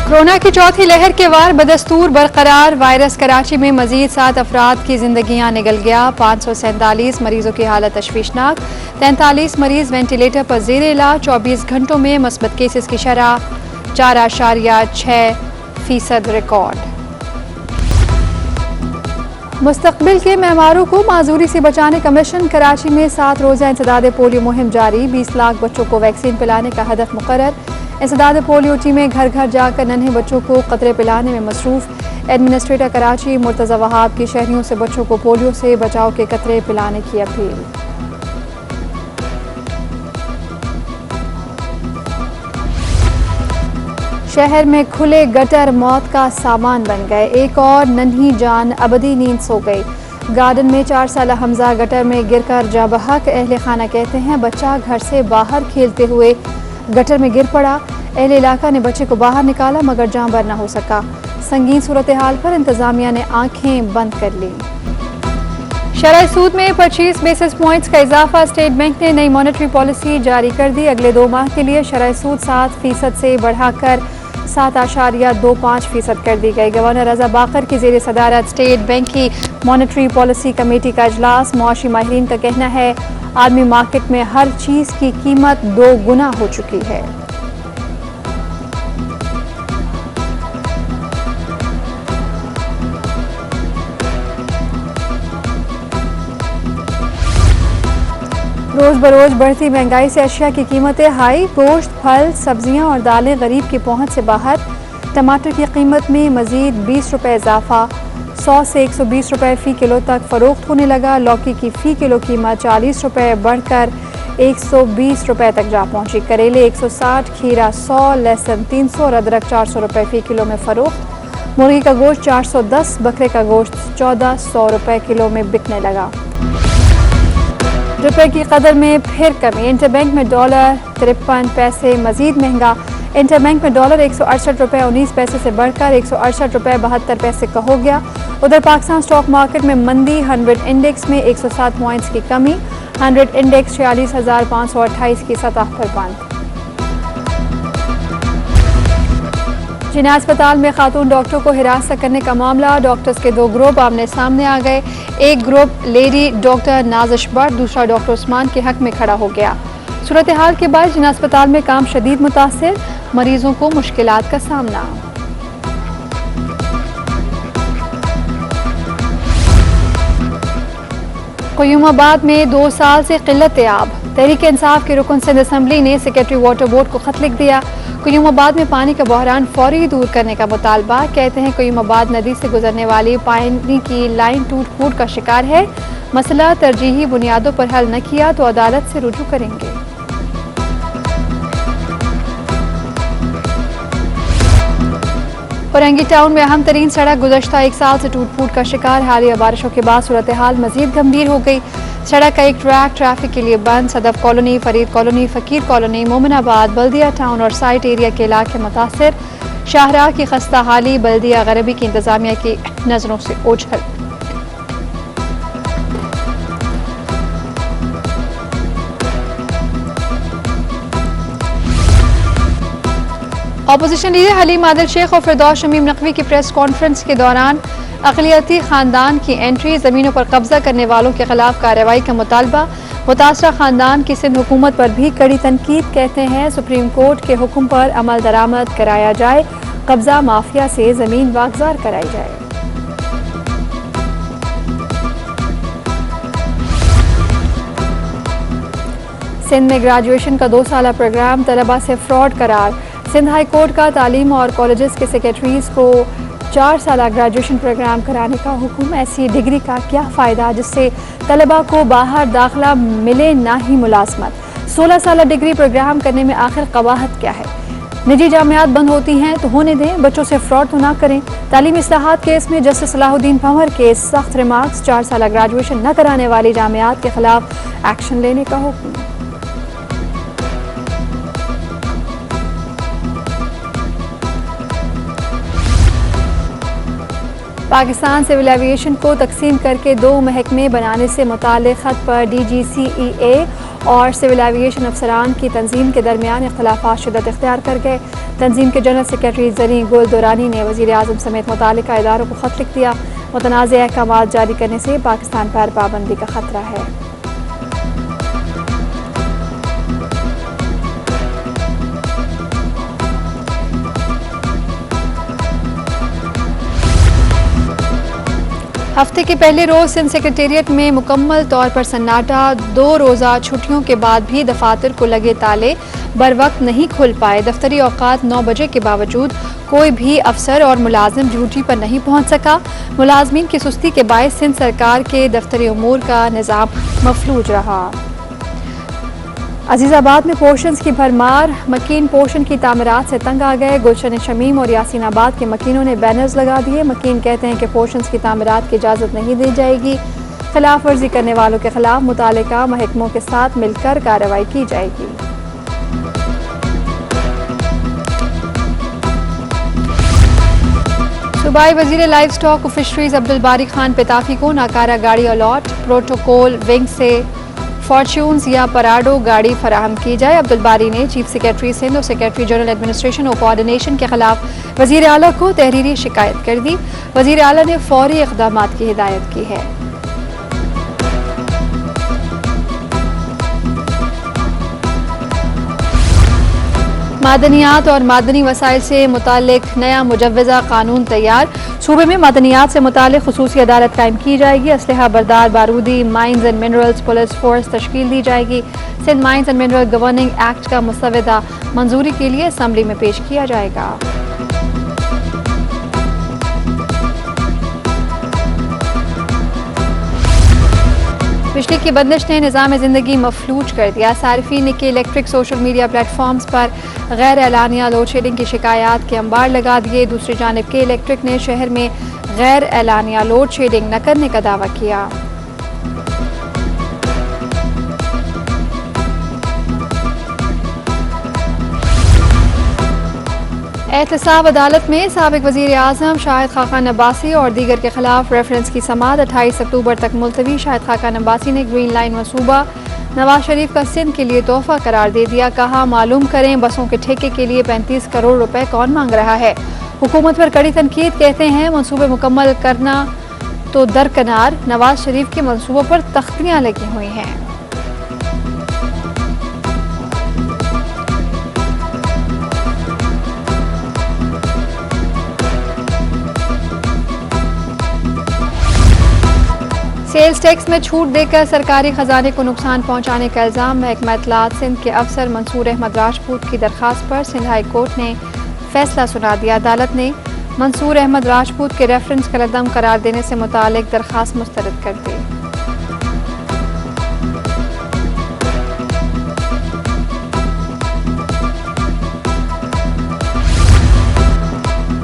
Corona की चौथी लहर के वार बदस्तूर बरकरार। वायरस कराची में मजीद 7 अफराद की जिंदगियां निगल गया। 547 मरीजों की हालत तशवीशनाक। 43 मरीज वेंटिलेटर पर जेर इलाज। 24 घंटों में मस्बत केसेस की शरह 4.6% रिकॉर्ड। मुस्तकबिल के मेहमारों को माजूरी से बचाने का मिशन। कराची में 7 रोज़ा इंसदाद पोलियो मुहिम जारी। 20 लाख बच्चों को वैक्सीन पिलाने का हदफ मुकर्रर। इंसदाद पोलियो टीमें घर घर जाकर नन्हे बच्चों को कतरे पिलाने में मसरूफ। एडमिनिस्ट्रेटर कराची मुर्तज़ा वहाब की शहरियों से बच्चों को पोलियो से बचाव के कतरे पिलाने की अपील। शहर में खुले गटर मौत का सामान बन गए। एक और नन्ही जान अबदी नींद सो गई। गार्डन में 4 साल हमजा गटर में गिरकर जा बहक। अहले खाना कहते हैं बच्चा घर से बाहर खेलते हुए गटर में गिर पड़ा। अहले इलाका ने बच्चे को बाहर निकाला मगर जान बर न हो सका। संगीन सूरत हाल पर इंतजामिया ने आंखें बंद कर ली। शरह सूद में 25 बेसिस पॉइंट्स का इजाफा। स्टेट बैंक ने नई मॉनेटरी पॉलिसी जारी कर दी। अगले 2 माह के लिए शरह सूद 7% से बढ़ाकर 7.25% कर दी गई। गवर्नर रजा बाकर की जेर सदारत स्टेट बैंक की मॉनेटरी पॉलिसी कमेटी का इजलास। मुआशी माहिरीन का कहना है आलमी मार्केट में हर चीज की कीमत 2 गुना हो चुकी है। रोज बरोज बढ़ती महंगाई से अशिया की कीमतें हाई। गोश्त, फल, सब्जियां और दालें गरीब की पहुंच से बाहर। टमाटर की कीमत में मजीद 20 रुपये इजाफा। 100 से 120 रुपये फ़ी किलो तक फरोख्त होने लगा। लौकी की फ़ी किलो कीमत 40 रुपये बढ़कर 120 रुपये तक जा पहुंची। करेले 160, खीरा 100, लहसुन 300 और अदरक 400 रुपये फ़ी किलो में फरोख्त। मुर्गी का गोश्त 410, बकरे का गोश्त 1400 रुपये किलो में बिकने लगा। रुपए की कदर में फिर कमी। इंटरबैंक में डॉलर 53 पैसे मजीद महंगा। इंटरबैंक में डॉलर 168 रुपये 19 पैसे से बढ़कर 168 रुपये 72 पैसे का हो गया। उधर पाकिस्तान स्टॉक मार्केट में मंदी। 100 इंडेक्स में 107 पॉइंट्स की कमी। 100 इंडेक्स 46,528 की सतह पर बंद। जिना अस्पताल में खातून डॉक्टर को हिरासत करने का मामला। डॉक्टर्स के 2 ग्रुप आमने सामने आ गए। एक group lady doctor Nazish Bhatt, दूसरा डॉक्टर उस्मान के हक में खड़ा हो गया। सूरत हाल के बाद जिना अस्पताल में काम शदीद मुतासिर। मरीजों को मुश्किलात का सामना। क़य्यूमाबाद में 2 साल से किल्लत आब। तहरीक इंसाफ के रुकन सिंध असम्बली ने सेक्रेटरी वाटर बोर्ड को खत लिख दिया। क़य्यूमाबाद में पानी का बहरान फौरी दूर करने का मुतालबा। कहते हैं क़य्यूमाबाद नदी से गुजरने वाली पानी की लाइन टूट फूट का शिकार है। मसला तरजीही बुनियादों पर हल न किया तो अदालत से रुजू करेंगे। फरंगी टाउन में अहम तरीन सड़क गुज़श्ता 1 साल से टूट फूट का शिकार। हालिया बारिशों के बाद सूरत हाल मजीद गंभीर हो गई। सड़क का एक ट्रैक ट्रैफिक के लिए बंद। सदफ कॉलोनी, फरीद कॉलोनी, फकीर कॉलोनी, मोमिनाबाद, बल्दिया टाउन और साइट एरिया के इलाके मुतासिर। शाहराह की खस्ता हाली बल्दिया गरबी की इंतजामिया की नजरों से ओझल। अपोजिशन लीडर हलीम आदिल शेख और फिरदौस शमीम नकवी की प्रेस कॉन्फ्रेंस के दौरान अक़लियती खानदान की एंट्री, ज़मीनों पर कब्जा करने वालों के खिलाफ कार्रवाई का मुतालबा। मुतासरा खानदान की सिंध हुकूमत पर भी कड़ी तनकीद। कहते हैं सुप्रीम कोर्ट के हुक्म पर अमल दरामद कराया जाए। कब्जा माफिया से ज़मीन वागजार कराई जाए। सिंध में ग्रेजुएशन का 2 साला प्रोग्राम तलबा से फ्रॉड करार। सिंध हाई कोर्ट का तालीम और कॉलेजेस के सेक्रेटरीज को 4 साला ग्रेजुएशन प्रोग्राम कराने का हुक्म। ऐसी डिग्री का क्या फ़ायदा जिससे तलबा को बाहर दाखिला मिले ना ही मुलाजमत। 16 साला डिग्री प्रोग्राम करने में आखिर कवाहत क्या है। निजी जामियात बंद होती हैं तो होने दें, बच्चों से फ्रॉड तो ना करें। तालीमी इस्लाहात केस में जस्टिस सलाहुद्दीन पंवर के सख्त रिमार्क्स। 4 साला ग्रेजुएशन न कराने वाली जामियात के खिलाफ एक्शन लेने का हुक्म। पाकिस्तान सिविल एविएशन को तकसीम करके 2 महकमे बनाने से मुताल्लिक़ खत पर DGCEA और सिविल एविएशन अफसरान की तंजीम के दरमियान इख्तलाफात शिद्दत इख्तियार कर गए। तंजीम के जनरल सेक्रेटरी ज़री गुल दुरानी ने वज़ीर आज़म समेत मुतालिका इदारों को ख़त लिख दिया। मुतनाज़ अहकाम जारी करने से पाकिस्तान पर पाबंदी का खतरा है। हफ्ते के पहले रोज सिंध सेक्रेटेरिएट में मुकम्मल तौर पर सन्नाटा। 2 रोज़ा छुट्टियों के बाद भी दफातर को लगे ताले बर वक्त नहीं खुल पाए। दफ्तरी औकात 9 बजे के बावजूद कोई भी अफसर और मुलाजिम ड्यूटी पर नहीं पहुंच सका। मुलाजमीन की सुस्ती के बायस सिंध सरकार के दफ्तरी उमूर का निज़ाम मफलूज रहा। अजीज़ाबाद में पोर्शंस की भरमार। मकीन पोर्शन की तामीरात से तंग आ गए। गुलशन शमीम और यासीनाबाद के मकीनों ने बैनर्स लगा दिए। मकीन कहते हैं कि पोर्शंस की तामीरात की इजाज़त नहीं दी जाएगी। खिलाफ वर्जी करने वालों के खिलाफ मुतालिका महकमों के साथ मिलकर कार्रवाई की जाएगी। सूबाई वजीर लाइव स्टॉक और फिशरीज अब्दुल बारी खान पेताफी को नाकारा गाड़ी अलॉट। प्रोटोकॉल विंग से फॉर्च्यून्स या पराडो गाड़ी फराहम की जाए। अब्दुल बारी ने चीफ सेक्रेटरी सिंध और सेक्रेटरी जनरल एडमिनिस्ट्रेशन और कोऑर्डिनेशन के खिलाफ वजीर आला को तहरीरी शिकायत कर दी। वजीर आला ने फौरी इक़दाम की हिदायत की है। मादनियात और मादनी वसाइल से मुतालिक नया मुजव्वज़ा कानून तैयार। सूबे में मादनियात से मुतालिक खुसूसी अदालत कायम की जाएगी। असलहा बरदार बारूदी mines and minerals police force तश्कील दी जाएगी। Sindh mines and mineral governing act का मुसवदा मंजूरी के लिए असम्बली में पेश किया जाएगा। बिजली की बंदिश ने निज़ाम ज़िंदगी मफलूज कर दिया। सारिफीन के इलेक्ट्रिक सोशल मीडिया प्लेटफॉर्म्स पर गैर एलानिया लोड शेडिंग की शिकायत के अंबार लगा दिए। दूसरी जानिब के इलेक्ट्रिक ने शहर में गैर एलानिया लोड शेडिंग न करने का दावा किया। एहतसाब अदालत में साबिक वज़ीर आज़म शाहिद खाकान अब्बासी और दीगर के खिलाफ रेफरेंस की समाअत 28 अक्टूबर तक मुलतवी। शाहिद खाकान अब्बासी ने ग्रीन लाइन मनसूबा नवाज शरीफ का सिंध के लिए तोहफा करार दे दिया। कहा मालूम करें बसों के ठेके के लिए 35 करोड़ रुपए कौन मांग रहा है। हुकूमत पर कड़ी तनकीद। कहते हैं मनसूबे मुकम्मल करना तो दरकनार। नवाज शरीफ के मनसूबों पर तख्तियां लगी हुई हैं। सेल्स टैक्स में छूट देकर सरकारी खजाने को नुकसान पहुंचाने का इल्जाम। महकमा इत्तलात सिंध के अफसर मंसूर अहमद राजपूत की दरखास्त पर सिंध हाई कोर्ट ने फैसला सुना दिया। अदालत ने मंसूर अहमद राजपूत के रेफरेंस कलअदम करार देने से मुतालिक दरखास्त मुस्तरद कर दी।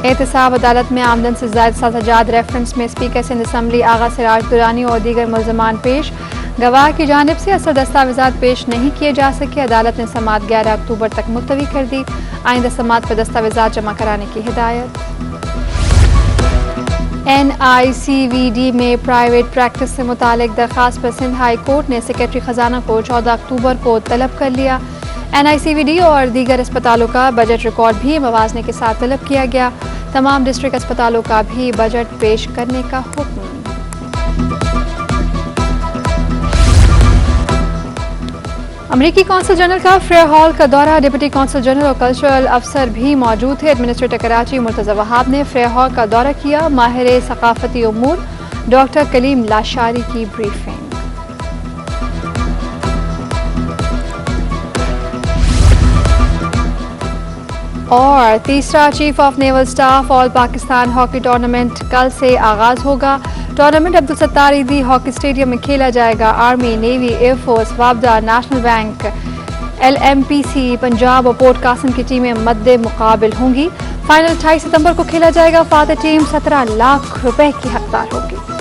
एहतसाब अदालत में आमदन से ज़ायद सजाद रेफरेंस में स्पीकर सिंध असम्बली आगा सिराज दुरानी और दीगर मुल्ज़मान पेश। गवाह की जानिब से असल दस्तावेज़ात पेश नहीं किए जा सके। अदालत ने समाअत 11 अक्टूबर तक मुलतवी कर दी। आइंदा समाअत पर दस्तावेज़ात जमा कराने की हिदायत। NICVD में प्राइवेट प्रैक्टिस से मुतालिक दरखास्त पर सिंध हाई कोर्ट ने सेक्रेटरी खजाना को 14 अक्टूबर को तलब कर लिया। NICVD और दीगर अस्पतालों का बजट रिकॉर्ड भी मवाजने के साथ तलब किया गया। तमाम डिस्ट्रिक्ट अस्पतालों का भी बजट पेश करने का हुक्म। अमरीकी कौंसल जनरल का फेयर हॉल का दौरा। डिप्टी कौंसल जनरल और कल्चरल अफसर भी मौजूद थे। एडमिनिस्ट्रेटर कराची मुर्तज़ा वहाब ने फेयर हॉल का दौरा किया। माहिर सकाफती उमूर डॉक्टर कलीम लाशारी की ब्रीफिंग। और तीसरा chief of naval staff all Pakistan hockey tournament कल से आगाज होगा। टूर्नामेंट अब्दुल सत्तार ईदी हॉकी स्टेडियम में खेला जाएगा। आर्मी, नेवी, एयरफोर्स, वापडा, नेशनल बैंक, LMPC, पंजाब और पोर्ट कासिम की टीमें मद्दे मुकाबिल होंगी। फाइनल 28 सितंबर को खेला जाएगा। फातह टीम 17 लाख रुपए की हकदार होगी।